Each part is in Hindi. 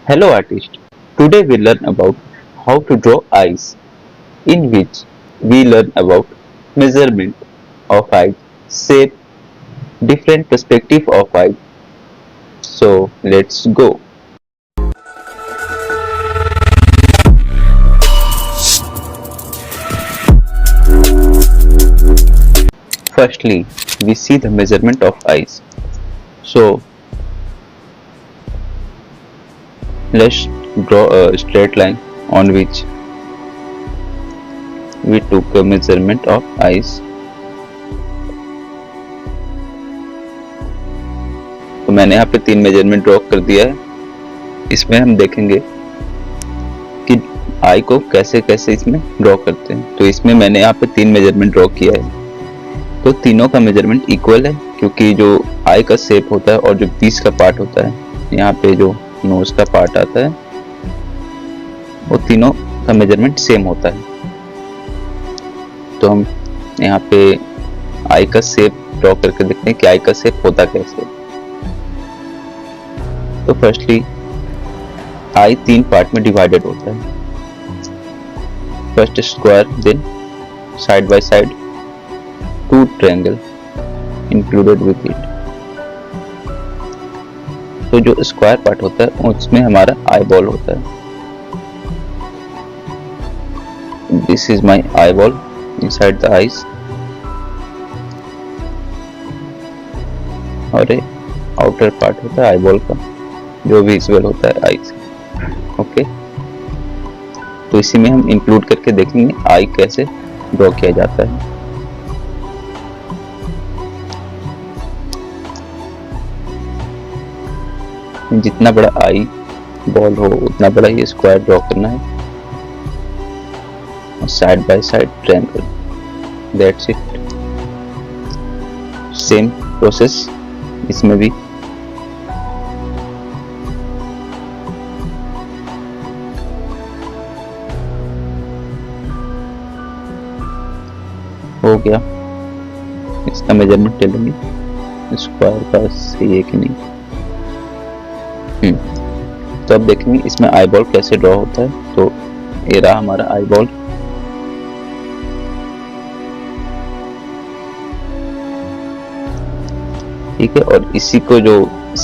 Hello artist. Today we learn about how to draw eyes, in which we learn about measurement of eyes, shape, different perspective of eyes. So let's go. Firstly, we see the measurement of eyes. So let's draw a straight line on which we took a measurement of eyes. तो मैंने यहाँ पे 3 मेजरमेंट ड्रॉ कर दिया है। इसमें हम देखेंगे कि आई को कैसे कैसे इसमें ड्रॉ करते हैं। तो इसमें मैंने यहाँ पे 3 मेजरमेंट ड्रॉ किया है। तो तीनों का मेजरमेंट इक्वल है, क्योंकि जो आई का शेप होता है और जो बीच का पार्ट होता है, यहाँ पे जो नोज का पार्ट आता है, वो तीनों का मेजरमेंट सेम होता है। तो हम यहाँ पे आई का शेप ड्रॉ करके देखते हैं कि आई का शेप होता कैसे। तो फर्स्टली आई 3 पार्ट में डिवाइडेड होता है। First square, then side by side 2 triangle included with it. तो जो स्क्वायर पार्ट होता है उसमें हमारा आई बॉल होता है। This is my eye ball inside the eyes, और एक आउटर पार्ट होता है आई बॉल का जो विजुअल होता है आई से। ओके, तो इसी में हम इंक्लूड करके देखेंगे आई कैसे ड्रॉ किया जाता है। जितना बड़ा आई बॉल हो उतना बड़ा ये स्क्वायर ड्रॉ करना है, और side by side triangle. That's it. Same process इसमें भी। हो गया। इसका मेजरमेंट ले लेंगे स्क्वायर का सही है कि नहीं। तो अब देखेंगे इसमें आई बॉल कैसे ड्रॉ होता है। तो ये रहा हमारा आई बॉल। ठीक है, और इसी को जो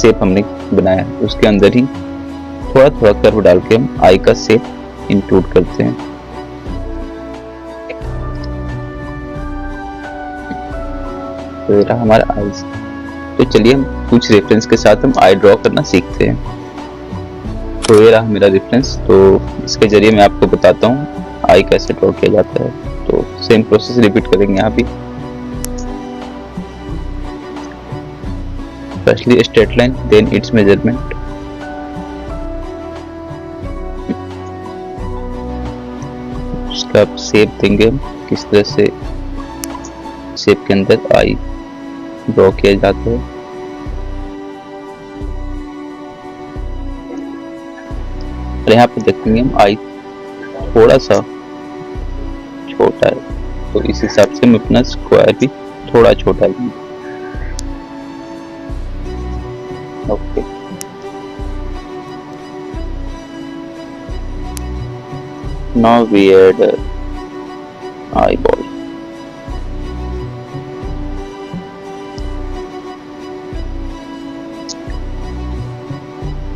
शेप हमने बनाया है उसके अंदर ही थोड़ा थोड़ा कर्व डाल के हम आई का शेप इंक्लूड करते हैं। तो ये रहा हमारा आईज। तो चलिए हम कुछ रेफरेंस के साथ हम आई ड्रॉ करना सीखते हैं। तो ये रहा मेरा रेफरेंस। तो इसके जरिए मैं आपको बताता हूँ आई कैसे ड्रॉ किया जाता है। तो सेम प्रोसेस रिपीट करेंगे यहाँ भी। Firstly straight line, then its measurement. उसका शेप देंगे किस तरह से शेप के अंदर आई ड्रॉ किया जाता है। और यहाँ पे देखेंगे हम आई थोड़ा सा छोटा है, तो इस हिसाब से हम अपना स्क्वायर भी थोड़ा छोटा है। Okay, now we add eyeball.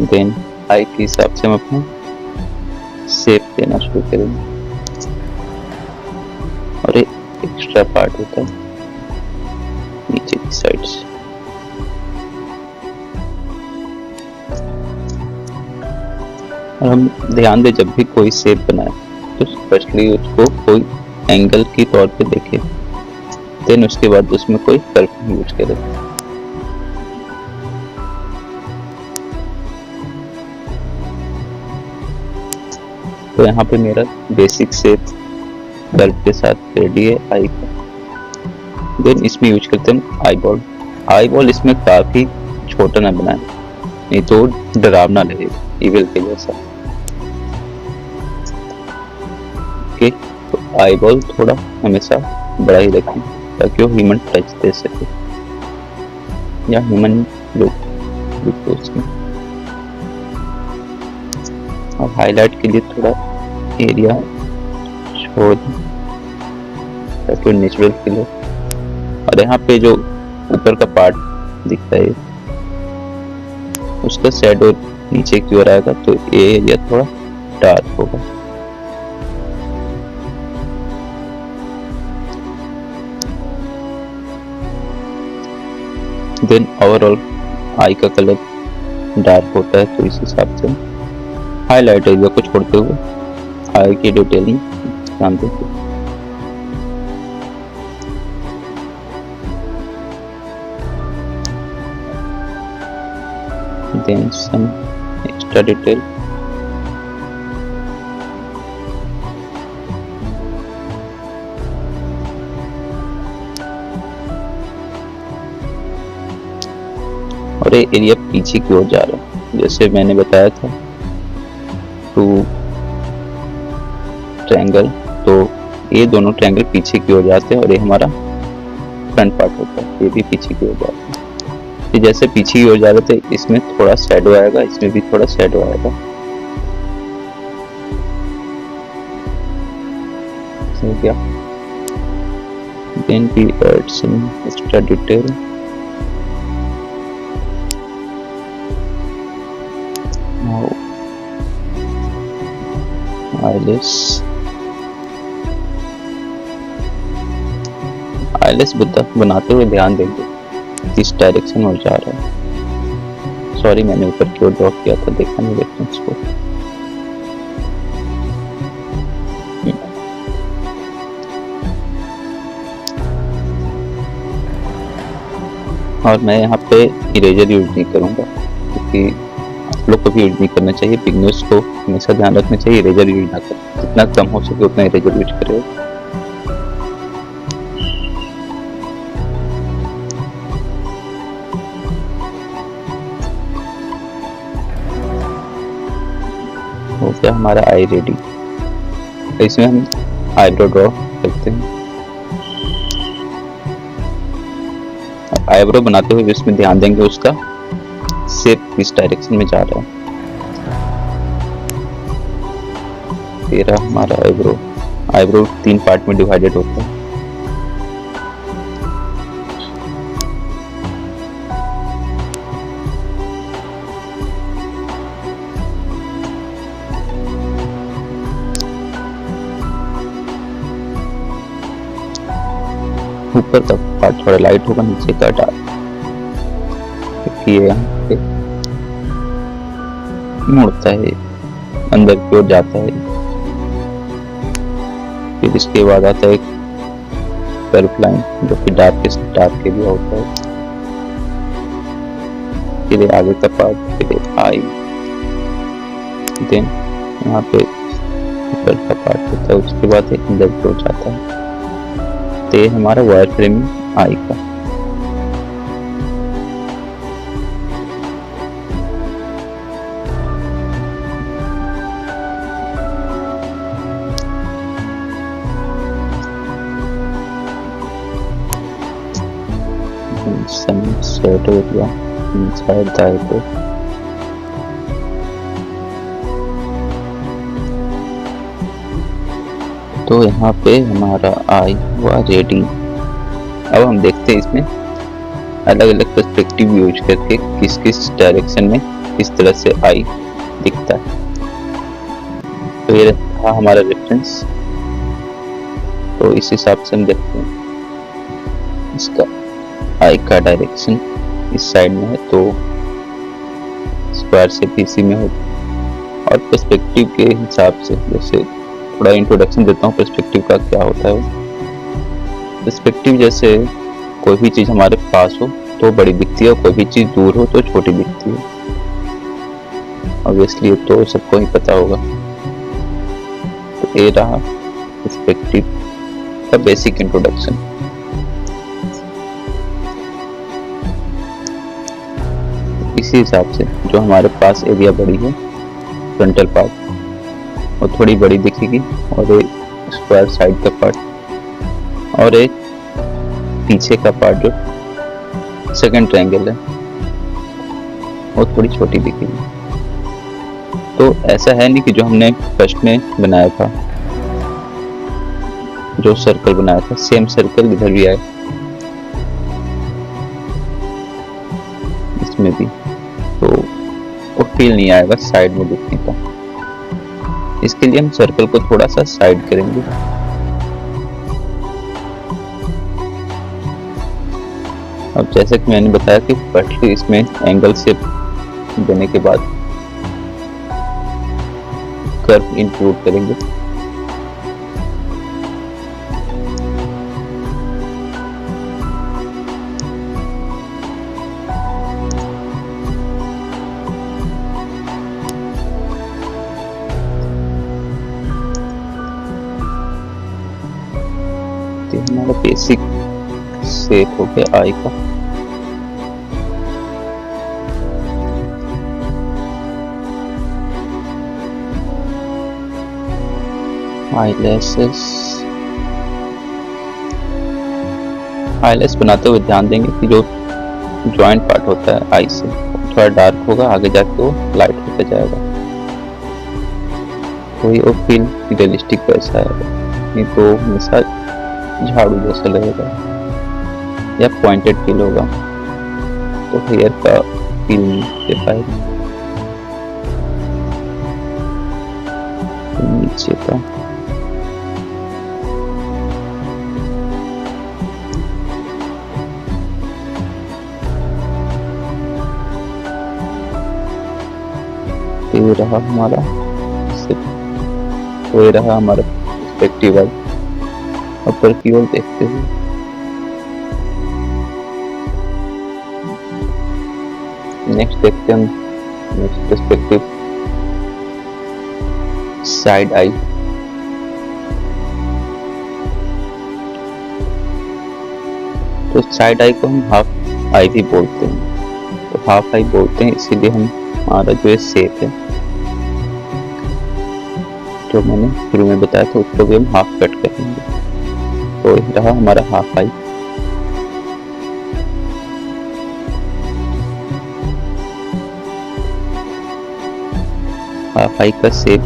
Then eye के हिसाब से हम अपना शेप देना शुरू करेंगे। और एक एक्स्ट्रा पार्ट होता है नीचे की साइड से। और हम ध्यान दें जब भी कोई शेप बनाए तो फर्स्टली उसको कोई एंगल की तौर पे देखें, देन उसके बाद उसमें कोई कर्व यूज करें। तो यहाँ पे मेरा बेसिक शेप कर्व के साथ रेडी है आई का। देन इसमें यूज करते हैं आई बॉल। आई बॉल इसमें काफी छोटा ना बनाए, नहीं तो डरावना लगेगा, इविल के जैसा। ओके, तो आई बॉल थोड़ा हमेशा बड़ा ही रखें ताकि वो ह्यूमन टच दे सके या ह्यूमन लुक उसमें। और हाईलाइट के लिए थोड़ा एरिया छोड़ ताकि नेचुरल फील हो। और यहाँ पे जो ऊपर का पार्ट दिखता है उसका शैडो नीचे की ओर आएगा, तो ये एरिया थोड़ा डार्क होगा। देन ओवरऑल आई का कलर डार्क होता है, तो इस हिसाब से हाईलाइट एरिया को छोड़ते हुए आई की डिटेलिंग ध्यान देते। Then some extra detail. और ये एरिया पीछे की ओर जा रहा है, जैसे मैंने बताया था 2 ट्रायंगल, तो ये दोनों ट्रायंगल पीछे की ओर जाते हैं और ये हमारा फ्रंट पार्ट होता है, ये भी पीछे की ओर जाता है। ये जैसे पीछे की ओर जा रहे थे, इसमें थोड़ा शैडो आएगा, इसमें भी थोड़ा शैडो आएगा। समझ गया? Then we add some extra detail. Now eyeless बनाते हुए ध्यान देंगे किस डायरेक्शन में जा रहा है। सॉरी, मैंने ऊपर की ओर ड्रॉ किया था, देखा नहीं रेफरेंस को। और मैं यहाँ पे इरेजर यूज नहीं करूँगा, क्योंकि आप लोग को भी यूज नहीं करना चाहिए। बिगनर्स को हमेशा ध्यान रखना चाहिए इरेजर यूज ना करें, जितना कम हो सके उतना इरेजर यूज करें। हो गया हमारा आई रेडी। तो इसमें हम आईब्रो ड्रॉ करते हैं। आईब्रो बनाते हुए इसमें ध्यान देंगे उसका शेप किस डायरेक्शन में जा रहा है। तेरा हमारा आईब्रो 3 पार्ट में डिवाइडेड होता है। ऊपर का पार्ट थोड़ा लाइट होगा, नीचे का डार्क, क्योंकि ये यहाँ पे मुड़ता है, अंदर की ओर जाता है। फिर इसके बाद आता है कर्व लाइन, जो कि डार्क के लिए होता है। फिर आगे का पार्ट, फिर आई, देन यहाँ पे ऊपर का पार्ट होता है, उसके बाद एक अंदर की ओर जाता है। तो ये हमारा वायर फ्रेमिंग आई का। सेट हो गया इनसाइड द आईब्रो। तो यहाँ पे हमारा आई हुआ रेडी। अब हम देखते हैं इसमें अलग अलग पर्सपेक्टिव यूज करके किस किस डायरेक्शन में किस तरह से आई दिखता है। तो ये था हमारा रेफरेंस। तो इस हिसाब से हम देखते हैं इसका आई का डायरेक्शन इस साइड में है, तो स्क्वायर शेप इसी में हो। और पर्सपेक्टिव के हिसाब से, जैसे थोड़ा इंट्रोडक्शन देता हूँ पर्सपेक्टिव का क्या होता है। पर्सपेक्टिव जैसे कोई भी चीज़ हमारे पास हो तो बड़ी दिखती है, और कोई भी चीज़ दूर हो तो छोटी दिखती है। ऑब्वियसली तो सबको ही पता होगा। तो ये रहा पर्सपेक्टिव का बेसिक इंट्रोडक्शन। इसी हिसाब से जो हमारे पास एरिया बड़ी है, फ्रंटल पार्ट वो थोड़ी बड़ी दिखेगी, और एक स्क्वायर साइड का पार्ट और एक पीछे का पार्ट जो सेकंड ट्रायंगल है वो थोड़ी छोटी दिखेगी। तो ऐसा है नहीं कि जो हमने फर्स्ट में बनाया था, जो सर्कल बनाया था, सेम सर्कल इधर भी आए, इसमें भी, तो वो फील नहीं आएगा साइड में दिखने का। इसके लिए हम सर्कल को थोड़ा सा साइड करेंगे। अब जैसे कि मैंने बताया कि फर्स्ट इसमें एंगल से देने के बाद कर्व इंक्लूड करेंगे। तो हमारा बेसिक शेप हो गया आई का। आईलेस बनाते हुए ध्यान देंगे कि जो जॉइंट पार्ट होता है आई से थोड़ा डार्क होगा, आगे जाके वो लाइट होता जाएगा, तो ये वो फील रियलिस्टिक वैसा आएगा। नहीं तो हमेशा झाड़ू जैसा लगेगा या पॉइंटेड फील होगा, तो हेयर का फील नहीं दे पाएगा। नीचे का ये रहा हमारा, तो ये रहा हमारा पर्सपेक्टिव आई। ऊपर की ओर देखते हुए नेक्स्ट देखते हैं हम नेक्स्ट पर्सपेक्टिव साइड आई। तो साइड आई को हम हाफ आई भी बोलते हैं। तो हाफ आई बोलते हैं इसीलिए हम हमारा जो ये शेप है जो मैंने शुरू में बताया था उसको भी हम हाफ कट करेंगे। तो ये रहा हमारा हाफ आई। हाफ आई का शेप,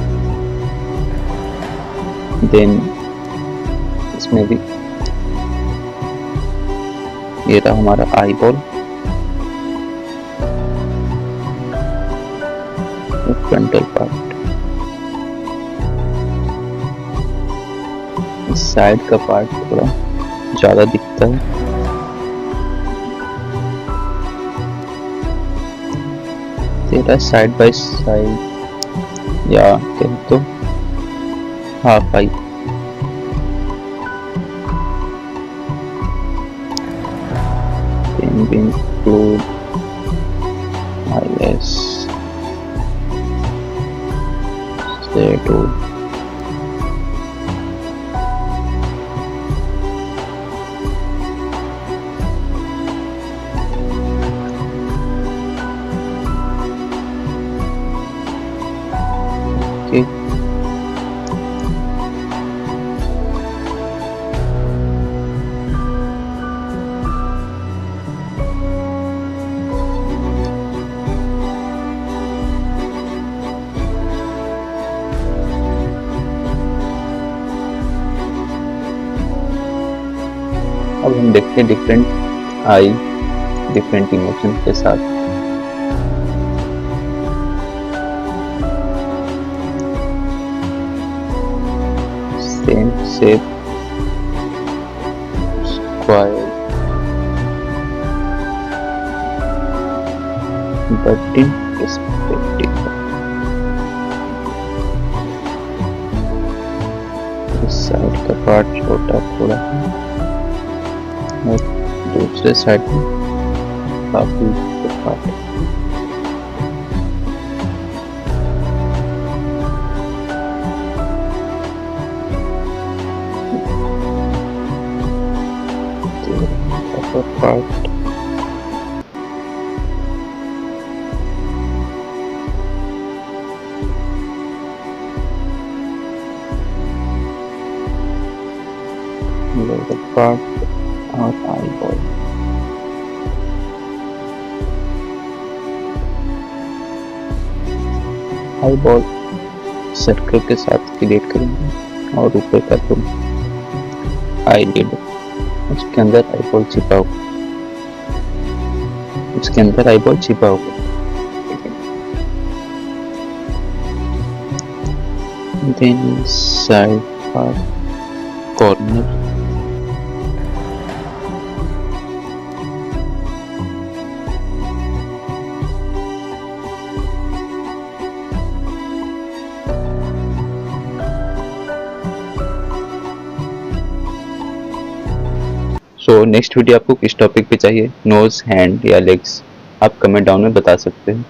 देन इसमें भी ये रहा हमारा आई बॉल, फ्रंटल पार्ट। इस साइड का पार्ट थोड़ा ज्यादा दिखता है। तेरा साइड बाय साइड या कहें तो half I. Then we include eyelash, shadow, okay. अब हम देखते हैं डिफरेंट आई डिफरेंट इमोशन के साथ। Same shape, square, but in perspective. इस साइड का पार्ट छोटा थोड़ा है और दूसरे साइड में काफी पार्ट है। पार्ट लोअर पार्ट और eye ball. Eye ball circle के साथ क्रिएट करेंगे और ऊपर का तो आई लिड, उसके अंदर आई बॉल छिपा होगा, उसके अंदर आई बॉल छिपा होगा। Then side part corner, so next video आपको किस टॉपिक पे चाहिए, नोज, हैंड या लेग्स, आप कमेंट डाउन में बता सकते हैं।